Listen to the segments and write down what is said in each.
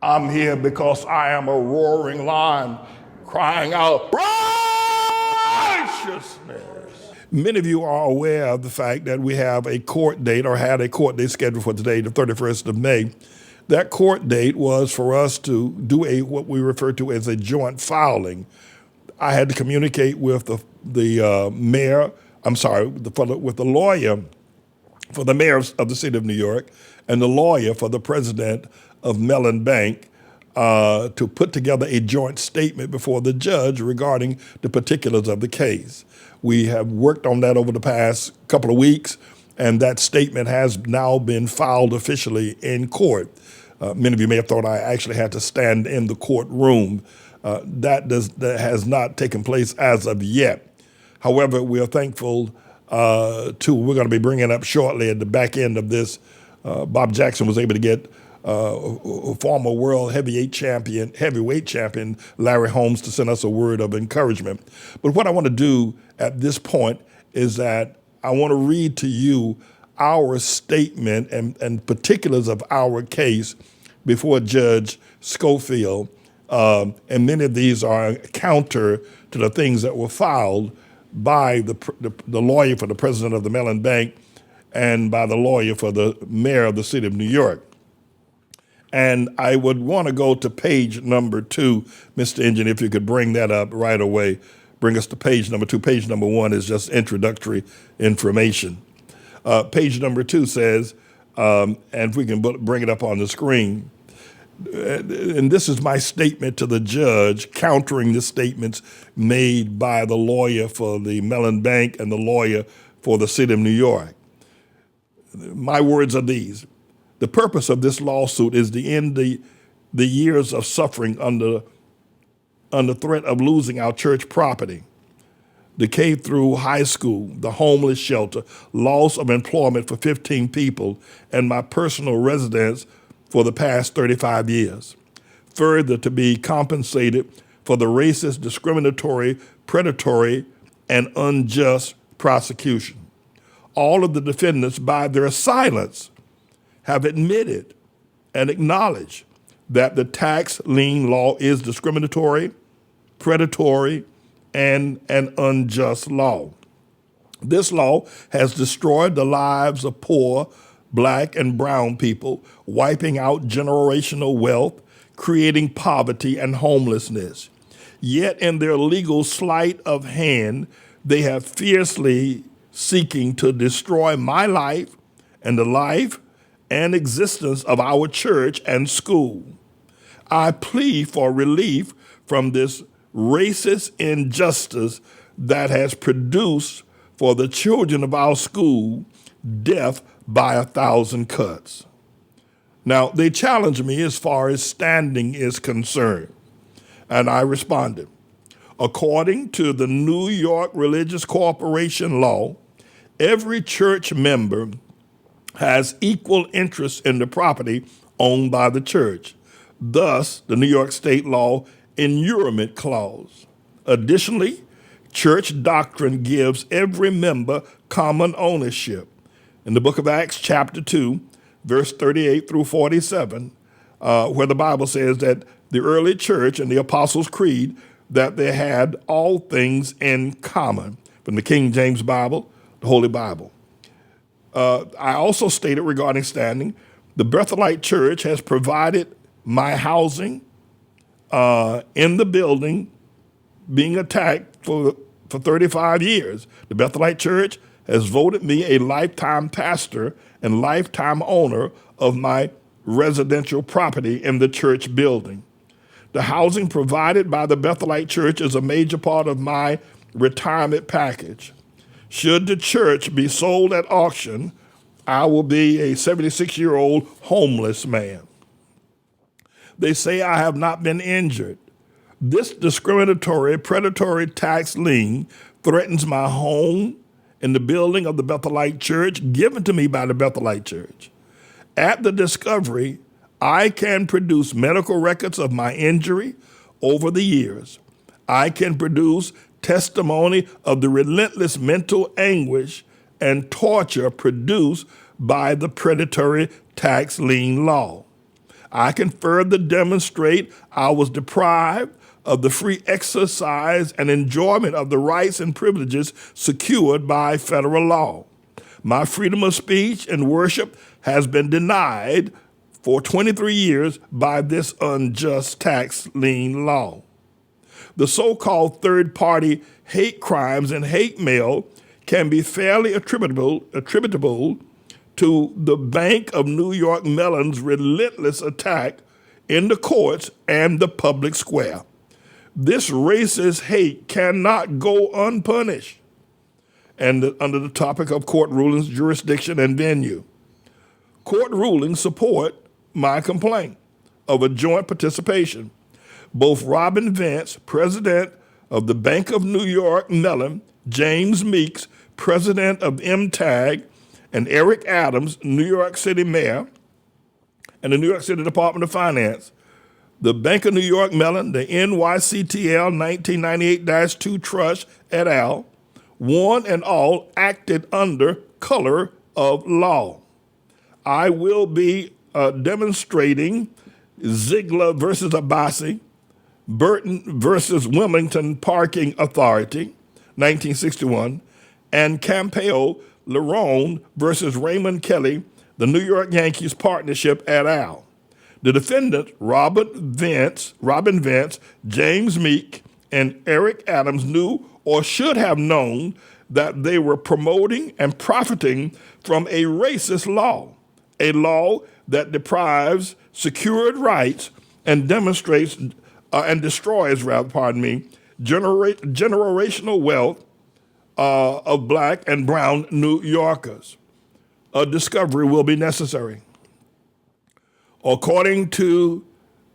I'm here because I am a roaring lion crying out righteousness. Many of you are aware of the fact that we have a court date, or had a court date scheduled for today, the 31st of May. That court date was for us to do what we refer to as a joint filing. I had to communicate with the mayor, with the lawyer for the mayor of the city of New York and the lawyer for the president of Mellon Bank to put together a joint statement before the judge regarding the particulars of the case. We have worked on that over the past couple of weeks, and that statement has now been filed officially in court. Many of you may have thought I actually had to stand in the courtroom. That has not taken place as of yet. However, we are thankful we're going to be bringing up shortly at the back end of this. Bob Jackson was able to get former world heavyweight champion Larry Holmes to send us a word of encouragement. But what I want to do at this point is that I want to read to you our statement and particulars of our case before Judge Schofield. And many of these are counter to the things that were filed by the lawyer for the president of the Mellon Bank and by the lawyer for the mayor of the city of New York. And I would want to go to page number 2, Mr. Engine, if you could bring that up right away. Bring us to page number 2. Page number 1 is just introductory information. Page number 2 says, and if we can bring it up on the screen, and this is my statement to the judge, countering the statements made by the lawyer for the Mellon Bank and the lawyer for the city of New York. My words are these. The purpose of this lawsuit is to end the years of suffering under threat of losing our church property, the K through high school, the homeless shelter, loss of employment for 15 people, and my personal residence for the past 35 years. Further, to be compensated for the racist, discriminatory, predatory, and unjust prosecution. All of the defendants, by their silence, have admitted and acknowledged that the tax lien law is discriminatory, predatory, and an unjust law. This law has destroyed the lives of poor, Black and brown people, wiping out generational wealth, creating poverty and homelessness. Yet in their legal sleight of hand, they have fiercely seeking to destroy my life and the life and existence of our church and school. I plead for relief from this racist injustice that has produced for the children of our school death by 1,000 cuts. Now, they challenged me as far as standing is concerned, and I responded. According to the New York Religious Corporation law, every church member has equal interest in the property owned by the church, thus the New York State law inurement clause. Additionally, church doctrine gives every member common ownership. In the book of Acts, chapter 2, verse 38 through 47, where the Bible says that the early church and the Apostles' Creed, that they had all things in common, from the King James Bible, the Holy Bible. I also stated regarding standing, the ATLAH Church has provided my housing in the building being attacked for 35 years. The ATLAH Church has voted me a lifetime pastor and lifetime owner of my residential property in the church building. The housing provided by the ATLAH Church is a major part of my retirement package. Should the church be sold at auction, I will be a 76-year-old homeless man. They say I have not been injured. This discriminatory, predatory tax lien threatens my home in the building of the ATLAH Church given to me by the ATLAH Church. At the discovery, I can produce medical records of my injury over the years. I can produce testimony of the relentless mental anguish and torture produced by the predatory tax lien law. I can further demonstrate I was deprived of the free exercise and enjoyment of the rights and privileges secured by federal law. My freedom of speech and worship has been denied for 23 years by this unjust tax lien law. The so-called third-party hate crimes and hate mail can be fairly attributable to the Bank of New York Mellon's relentless attack in the courts and the public square. This racist hate cannot go unpunished. And under the topic of court rulings, jurisdiction, and venue. Court rulings support my complaint of a joint participation. Both Robin Vance, president of the Bank of New York Mellon, James Meeks, president of MTAG, and Eric Adams, New York City mayor, and the New York City Department of Finance, the Bank of New York Mellon, the NYCTL 1998-2 Trust et al., one and all acted under color of law. I will be demonstrating Ziegler versus Abbasi, Burton versus Wilmington Parking Authority, 1961, and Campeo Lerone versus Raymond Kelly, the New York Yankees Partnership et al. The defendants, Robin Vance, James Meek, and Eric Adams knew or should have known that they were promoting and profiting from a racist law, a law that deprives secured rights and demonstrates and destroys, generational wealth of black and brown New Yorkers. A discovery will be necessary. According to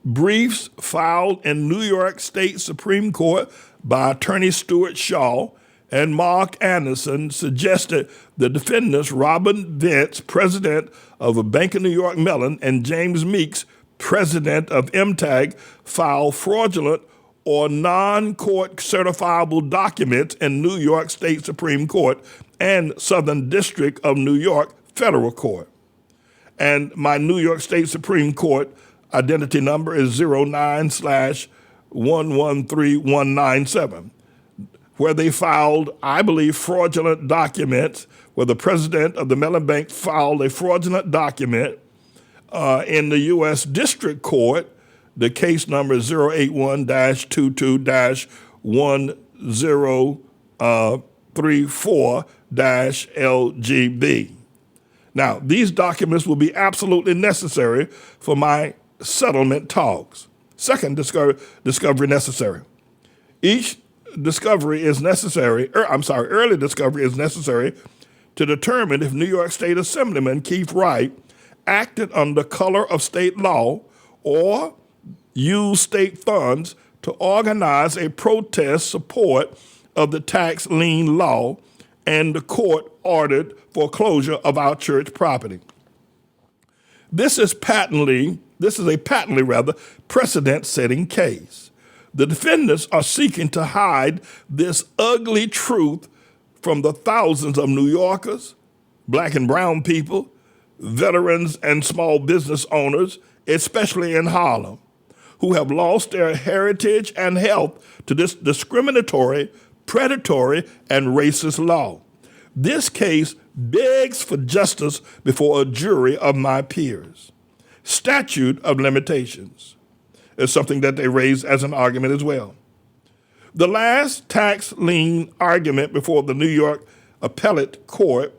briefs filed in New York State Supreme Court by Attorney Stuart Shaw and Mark Anderson, suggested the defendants, Robin Vance, president of a Bank of New York Mellon, and James Meeks, president of MTAG, file fraudulent or non-court certifiable documents in New York State Supreme Court and Southern District of New York Federal Court. And my New York State Supreme Court identity number is 09/113197, where they filed, I believe, fraudulent documents, where the president of the Mellon Bank filed a fraudulent document in the U.S. District Court. The case number is 081-22-1034-LGB. Now, these documents will be absolutely necessary for my settlement talks. Second, discovery necessary. Each discovery is necessary, early discovery is necessary to determine if New York State Assemblyman Keith Wright acted under color of state law or used state funds to organize a protest support of the tax lien law and the court ordered foreclosure of our church property. This is a patently precedent-setting case. The defendants are seeking to hide this ugly truth from the thousands of New Yorkers, black and brown people, veterans and small business owners, especially in Harlem, who have lost their heritage and health to this discriminatory, predatory, and racist law. This case begs for justice before a jury of my peers. Statute of limitations is something that they raise as an argument as well. The last tax lien argument before the New York Appellate Court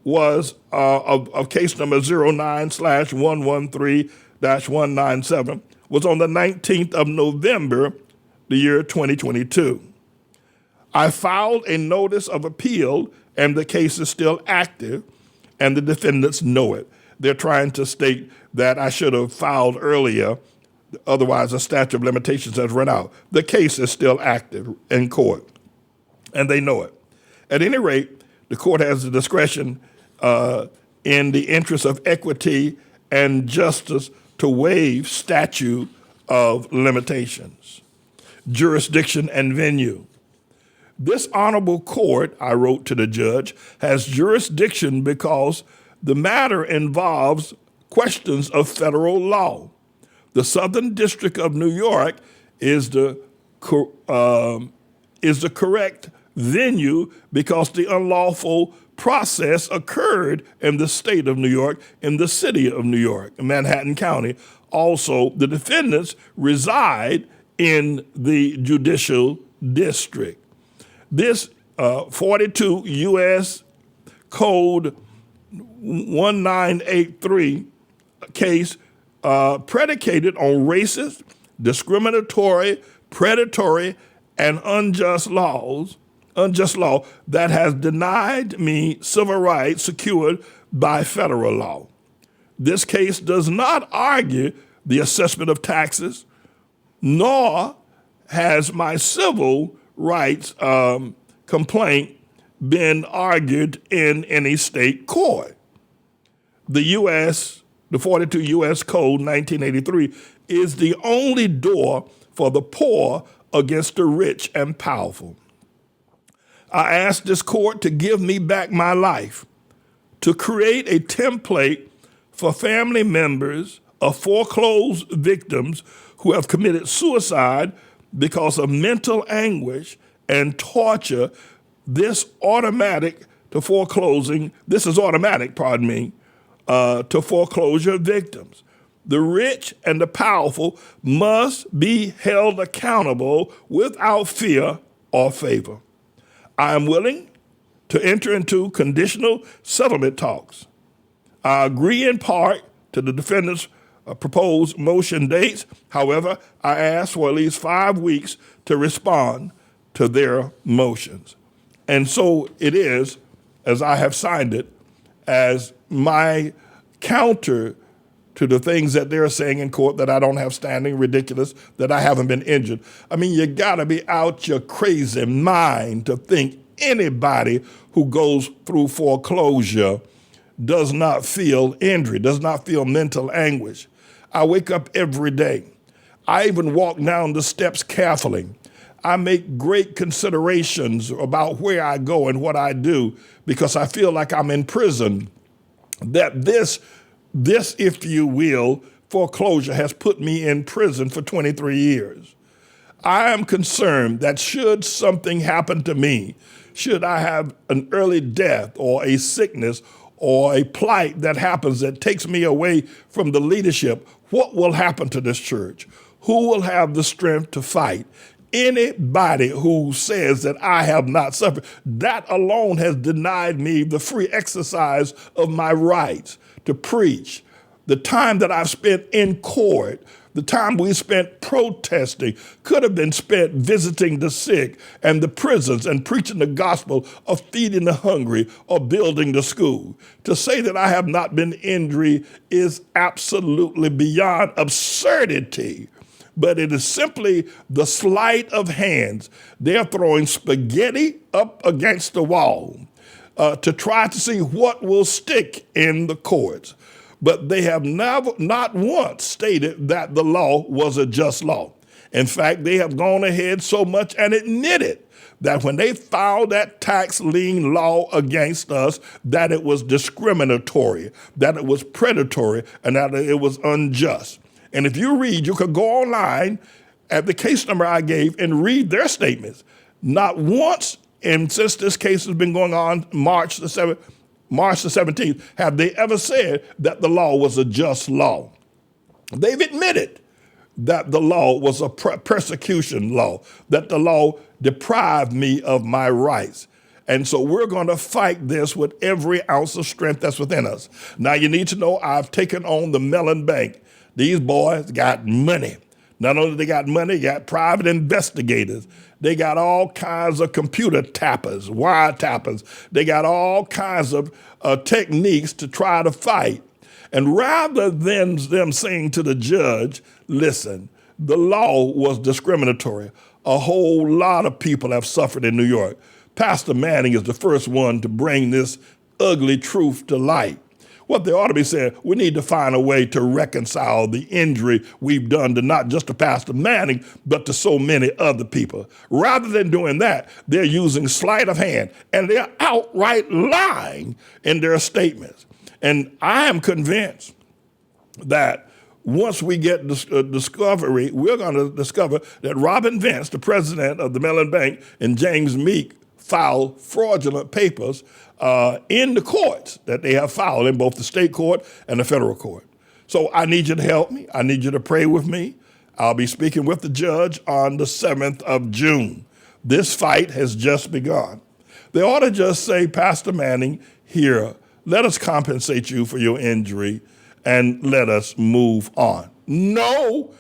was of case number 09/113-197 was on the 19th of November, the year 2022. I filed a notice of appeal and the case is still active and the defendants know it. They're trying to state that I should have filed earlier, otherwise a statute of limitations has run out. The case is still active in court and they know it. At any rate, the court has the discretion in the interest of equity and justice to waive statute of limitations. Jurisdiction and venue. This honorable court, I wrote to the judge, has jurisdiction because the matter involves questions of federal law. The Southern District of New York is the correct venue because the unlawful process occurred in the state of New York, in the city of New York, in Manhattan County. Also, the defendants reside in the judicial district. This 42 U.S. Code 1983 case predicated on racist, discriminatory, predatory, and unjust law that has denied me civil rights secured by federal law. This case does not argue the assessment of taxes, nor has my civil rights complaint been argued in any state court. The 42 U.S. Code 1983 is the only door for the poor against the rich and powerful. I ask this court to give me back my life, to create a template for family members of foreclosed victims who have committed suicide because of mental anguish and torture. This is automatic, to foreclosure victims. The rich and the powerful must be held accountable without fear or favor. I am willing to enter into conditional settlement talks. I agree in part to the defendant's proposed motion dates. However, I ask for at least 5 weeks to respond to their motions. And so it is, as I have signed it, as my counter to the things that they're saying in court, that I don't have standing, ridiculous, that I haven't been injured. I mean, you gotta be out your crazy mind to think anybody who goes through foreclosure does not feel injury, does not feel mental anguish. I wake up every day. I even walk down the steps carefully. I make great considerations about where I go and what I do because I feel like I'm in prison. That this, if you will, foreclosure has put me in prison for 23 years. I am concerned that should something happen to me, should I have an early death or a sickness or a plight that happens that takes me away from the leadership, what will happen to this church? Who will have the strength to fight? Anybody who says that I have not suffered, that alone has denied me the free exercise of my rights to preach. The time that I've spent in court, the time we spent protesting, could have been spent visiting the sick and the prisons and preaching the gospel of feeding the hungry or building the school. To say that I have not been injured is absolutely beyond absurdity. But it is simply the sleight of hands. They're throwing spaghetti up against the wall to try to see what will stick in the courts. But they have not once stated that the law was a just law. In fact, they have gone ahead so much and admitted that when they filed that tax lien law against us, that it was discriminatory, that it was predatory, and that it was unjust. And if you read, you could go online at the case number I gave and read their statements. Not once, and since this case has been going on March the 17th, have they ever said that the law was a just law. They've admitted that the law was a persecution law, that the law deprived me of my rights. And so we're going to fight this with every ounce of strength that's within us. Now, you need to know I've taken on the Mellon Bank. These boys got money. Not only they got money, they got private investigators. They got all kinds of computer tappers, wire tappers. They got all kinds of techniques to try to fight. And rather than them saying to the judge, listen, the law was discriminatory. A whole lot of people have suffered in New York. Pastor Manning is the first one to bring this ugly truth to light. What they ought to be saying, we need to find a way to reconcile the injury we've done to not just to Pastor Manning, but to so many other people. Rather than doing that, they're using sleight of hand, and they're outright lying in their statements. And I am convinced that once we get discovery, we're going to discover that Robin Vance, the president of the Mellon Bank, and James Meek filed fraudulent papers in the courts that they have filed in both the state court and the federal court. So I need you to help me. I need you to pray with me. I'll be speaking with the judge on the 7th of June. This fight has just begun. They ought to just say, Pastor Manning, here, let us compensate you for your injury and let us move on. No,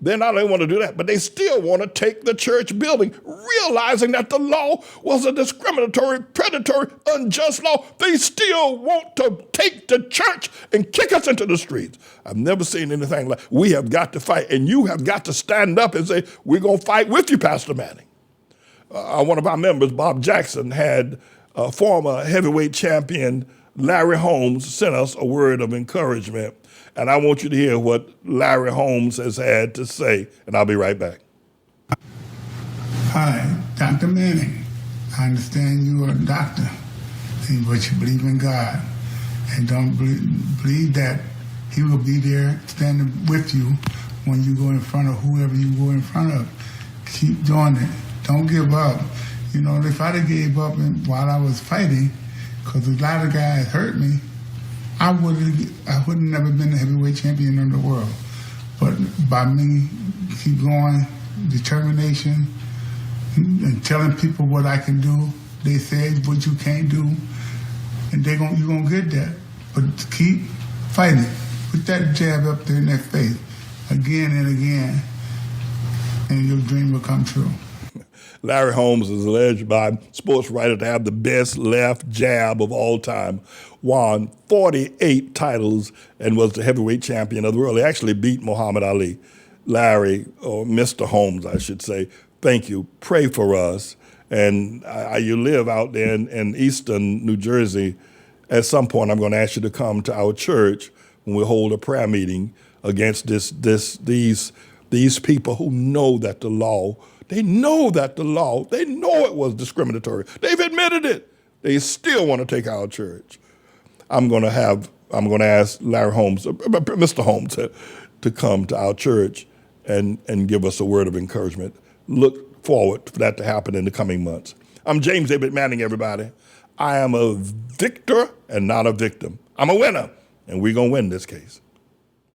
they're not only want to do that, but they still want to take the church building, realizing that the law was a discriminatory, predatory, unjust law. They still want to take the church and kick us into the streets. I've never seen anything like. We have got to fight, and you have got to stand up and say, we're going to fight with you, Pastor Manning. One of our members, Bob Jackson, had former heavyweight champion Larry Holmes sent us a word of encouragement, and I want you to hear what Larry Holmes has had to say, and I'll be right back. Hi, Dr. Manning. I understand you are a doctor, but you believe in God, and don't believe that He will be there standing with you when you go in front of whoever you go in front of. Keep doing it. Don't give up. You know, if I'd have gave up while I was fighting, because a lot of guys hurt me, I would have never been the heavyweight champion of the world. But by me keep going, determination, and telling people what I can do, they say what you can't do, and you're gonna get that. But keep fighting. Put that jab up there in their face again and again, and your dream will come true. Larry Holmes is alleged by sports writers to have the best left jab of all time, won 48 titles, and was the heavyweight champion of the world. He actually beat Muhammad Ali. Larry, or Mr. Holmes, I should say, thank you. Pray for us. And you live out there in eastern New Jersey. At some point, I'm going to ask you to come to our church when we hold a prayer meeting against these people who know that the law. They know it was discriminatory. They've admitted it. They still want to take our church. I'm going to ask Larry Holmes, Mr. Holmes, to come to our church and give us a word of encouragement. Look forward for that to happen in the coming months. I'm James David Manning, everybody. I am a victor and not a victim. I'm a winner, and we're going to win this case.